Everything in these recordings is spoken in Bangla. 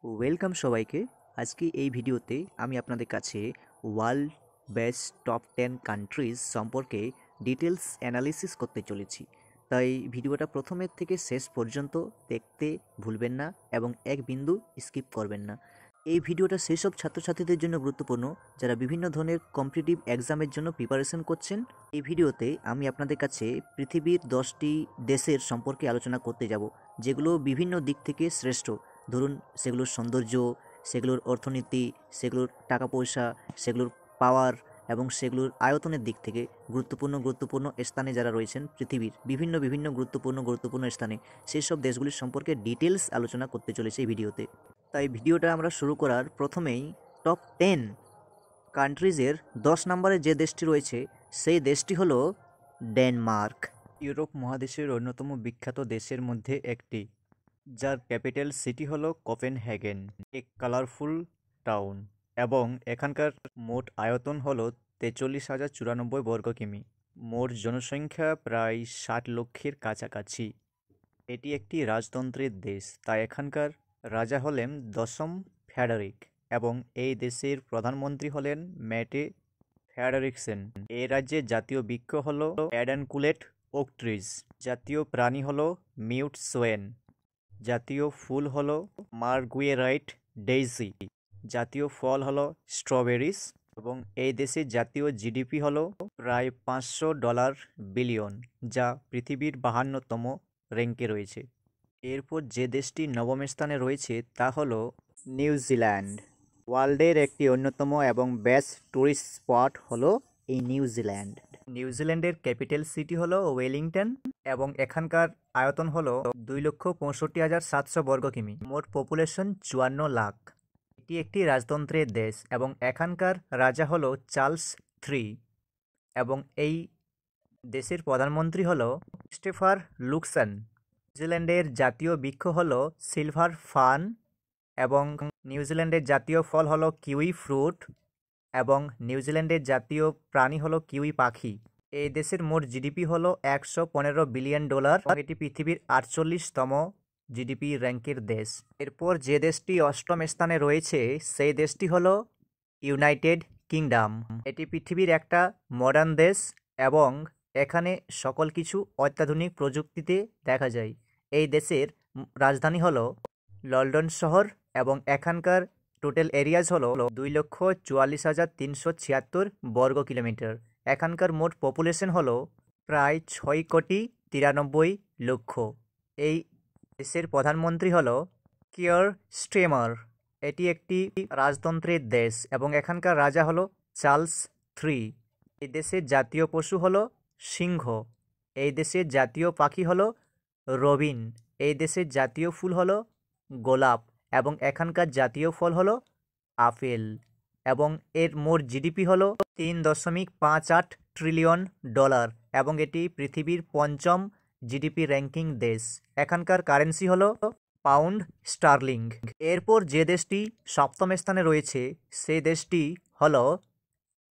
ওয়েলকাম সবাইকে। আজকে এই ভিডিওতে আমি আপনাদের কাছে ওয়ার্ল্ড বেস্ট টপ 10 কান্ট্রিজ সম্পর্কে ডিটেলস অ্যানালিসিস করতে চলেছি। তাই ভিডিওটা প্রথমের থেকে শেষ পর্যন্ত দেখতে ভুলবেন না এবং এক বিন্দু স্কিপ করবেন না। এই ভিডিওটা সেসব ছাত্রছাত্রীদের জন্য গুরুত্বপূর্ণ যারা বিভিন্ন ধরনের কম্পিটিটিভ এক্সামের জন্য প্রিপারেশন করছেন। এই ভিডিওতে আমি আপনাদের কাছে পৃথিবীর 10টি দেশের সম্পর্কে আলোচনা করতে যাব, যেগুলো বিভিন্ন দিক থেকে শ্রেষ্ঠ। ধরুন, সেগুলোর সৌন্দর্য, সেগুলোর অর্থনীতি, সেগুলোর টাকা পয়সা, সেগুলোর পাওয়ার এবং সেগুলোর আয়তনের দিক থেকে গুরুত্বপূর্ণ স্থানে যারা রয়েছেন পৃথিবীর বিভিন্ন গুরুত্বপূর্ণ স্থানে, সেই সব দেশগুলির সম্পর্কে ডিটেলস আলোচনা করতে চলেছে এই ভিডিওতে। তাই ভিডিওটা আমরা শুরু করার প্রথমেই টপ 10 কান্ট্রিজের 10 নম্বরে যে দেশটি রয়েছে সেই দেশটি হলো ডেনমার্ক। ইউরোপ মহাদেশের অন্যতম বিখ্যাত দেশের মধ্যে একটি, যার ক্যাপিটাল সিটি হলো কোপেনহেগেন, এক কালারফুল টাউন, এবং এখানকার মোট আয়তন হলো 43,094 বর্গ কিমি। মোট জনসংখ্যা প্রায় 60 লক্ষের কাছাকাছি। এটি একটি রাজতন্ত্রের দেশ, তাই এখানকার রাজা হলেন 10ম ফ্রেডেরিক এবং এই দেশের প্রধানমন্ত্রী হলেন মেটে ফ্রেডেরিকসেন। এই রাজ্যের জাতীয় বৃক্ষ হলো অ্যাডানকুলেট ওক ট্রিজ, জাতীয় প্রাণী হলো মিউট সোয়েন, জাতীয় ফুল হলো মার্গুয়েরাইট ডেইজি, জাতীয় ফল হলো স্ট্রবেরিজ, এবং এই দেশের জাতীয় জিডিপি হলো প্রায় $500 বিলিয়ন, যা পৃথিবীর 52তম র্যাঙ্কে রয়েছে। এরপর যে দেশটি নবম স্থানে রয়েছে তা হলো নিউজিল্যান্ড। ওয়ার্ল্ডের একটি অন্যতম এবং বেস্ট ট্যুরিস্ট স্পট হলো এই নিউজিল্যান্ড। নিউজিল্যান্ডের ক্যাপিটাল সিটি হলো ওয়েলিংটন এবং এখানকার আয়তন হলো 2,65,700 বর্গ কিমি। মোট পপুলেশন 54 লাখ। এটি একটি রাজতন্ত্রের দেশ এবং এখানকার রাজা হলো চার্লস III এবং এই দেশের প্রধানমন্ত্রী হলো স্টেফান লুক্সন। নিউজিল্যান্ডের জাতীয় বৃক্ষ হলো সিলভার ফার্ন এবং নিউজিল্যান্ডের জাতীয় ফল হলো কিউই ফ্রুট এবং নিউজিল্যান্ডের জাতীয় প্রাণী হলো কিউই পাখি। এই দেশের মোট জিডিপি হলো $115 বিলিয়ন। এটি পৃথিবীর 48তম জিডিপি র্যাঙ্কের দেশ। এরপর যে দেশটি 8ম স্থানে রয়েছে সেই দেশটি হলো ইউনাইটেড কিংডম। এটি পৃথিবীর একটা মডার্ন দেশ এবং এখানে সকল কিছু অত্যাধুনিক প্রযুক্তিতে দেখা যায়। এই দেশের রাজধানী হলো লন্ডন শহর এবং এখানকার টোটাল এরিয়াজ হলো 2,44,376 বর্গ কিলোমিটার। এখানকার মোট পপুলেশন হলো প্রায় 6,93,00,000। এই দেশের প্রধানমন্ত্রী হলো কিয়ার স্টেমার। এটি একটি রাজতন্ত্রের দেশ এবং এখানকার রাজা হলো চার্লস III। এই দেশের জাতীয় পশু হলো সিংহ। এই দেশের জাতীয় পাখি হলো রবিন। এই দেশের জাতীয় ফুল হলো গোলাপ এবং এখানকার জাতীয় ফল হলো আপেল এবং এর মোট জিডিপি হলো $3.58 ট্রিলিয়ন এবং এটি পৃথিবীর 5ম জিডিপি র্যাঙ্কিং দেশ। এখানকার কারেন্সি হলো পাউন্ড স্টার্লিং। এরপর যে দেশটি 7ম স্থানে রয়েছে সেই দেশটি হলো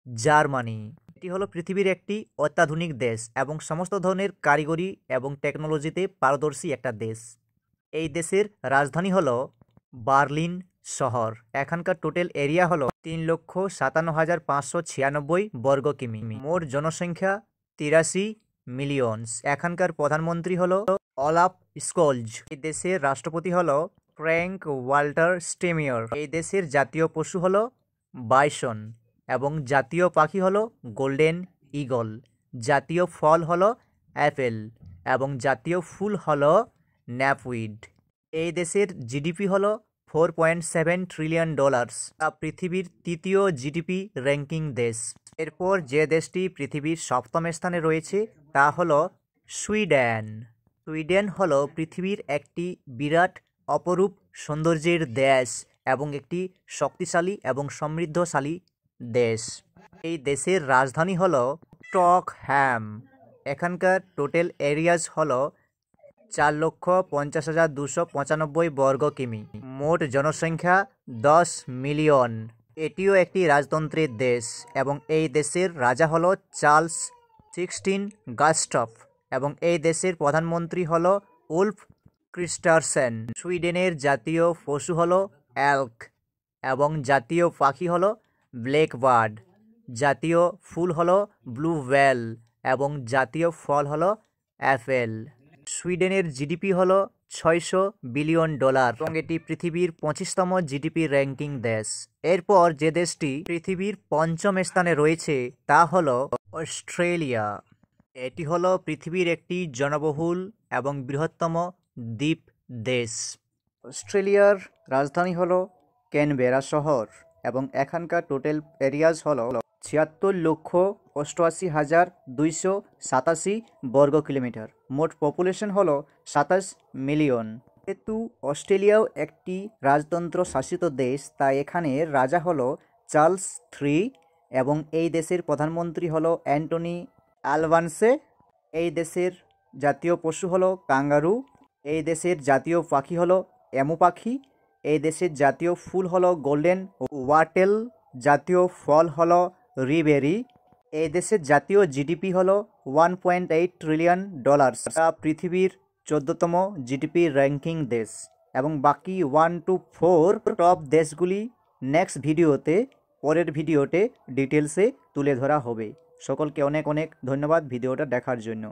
জার্মানি। এটি হলো পৃথিবীর একটি অত্যাধুনিক দেশ এবং সমস্ত ধরনের কারিগরি এবং টেকনোলজিতে পারদর্শী একটা দেশ। এই দেশের রাজধানী হলো বার্লিন শহর। এখানকার টোটাল এরিয়া হলো 3,57,596 বর্গ কিমি। মোট জনসংখ্যা 83 মিলিয়ন। এখানকার প্রধানমন্ত্রী হলো অলাফ স্কোলজ। এই দেশের রাষ্ট্রপতি হলো ফ্র্যাঙ্ক ওয়াল্টার স্টেমিয়র। এই দেশের জাতীয় পশু হলো বাইসন এবং জাতীয় পাখি হলো গোল্ডেন ঈগল। জাতীয় ফল হলো অ্যাপেল এবং জাতীয় ফুল হলো ন্যাপউইড। এই দেশের জিডিপি হলো $4.7 ট্রিলিয়ন, পৃথিবীর 3য় জিডিপি র্যাঙ্কিং দেশ। এরপর যে দেশটি পৃথিবীর 7ম স্থানে রয়েছে তা হলো সুইডেন। সুইডেন হলো পৃথিবীর একটি বিরাট অপরূপ সৌন্দর্যের দেশ এবং একটি শক্তিশালী এবং সমৃদ্ধশালী দেশ। এই দেশের রাজধানী হলো স্টকহোম। এখানকার টোটাল এরিয়াজ হলো 4,50,295 বর্গ কিমি। মোট জনসংখ্যা 10 মিলিয়ন। এটিও একটি রাজতন্ত্রের দেশ এবং এই দেশের রাজা হলো চার্লস 16 গাস্টফ এবং এই দেশের প্রধানমন্ত্রী হলো উলফ ক্রিস্টারসেন। সুইডেনের জাতীয় পশু হলো এল্ক এবং জাতীয় পাখি হলো ব্ল্যাক বার্ড, জাতীয় ফুল হলো ব্লু ওয়েল এবং জাতীয় ফল হলো অ্যাপেল। সুইডেনের জিডিপি হলো $600 বিলিয়ন এবং এটি পৃথিবীর 25তম জিডিপি র্যাঙ্কিং দেশ। এরপর যে দেশটি পৃথিবীর 5ম স্থানে রয়েছে তা হলো অস্ট্রেলিয়া। এটি হলো পৃথিবীর একটি জনবহুল এবং বৃহত্তম দ্বীপ দেশ। অস্ট্রেলিয়ার রাজধানী হলো ক্যানবেরা শহর এবং এখানকার টোটাল এরিয়াজ হলো ৭৬,৮৮,২৮৭ বর্গ কিলোমিটার। মোট পপুলেশন হলো ২৭ মিলিয়ন। যেহেতু অস্ট্রেলিয়াও একটি রাজতন্ত্র শাসিত দেশ, তাই এখানে রাজা হলো চার্লস III এবং এই দেশের প্রধানমন্ত্রী হলো অ্যান্টনি অ্যালবানসে। এই দেশের জাতীয় পশু হলো কাঙ্গারু। এই দেশের জাতীয় পাখি হলো এমু পাখি। এই দেশের জাতীয় ফুল হলো গোল্ডেন ওয়াটেল। জাতীয় ফল হলো রিবেরি। এই দেশের জাতীয় জিডিপি হলো $1.8 ট্রিলিয়ন। পৃথিবীর 14তম জিডিপি র্যাঙ্কিং দেশ এবং বাকি 1 to 4 টপ দেশগুলি নেক্সট ভিডিওতে, পরের ভিডিওতে ডিটেলসে তুলে ধরা হবে। সকলকে অনেক অনেক ধন্যবাদ ভিডিওটা দেখার জন্য।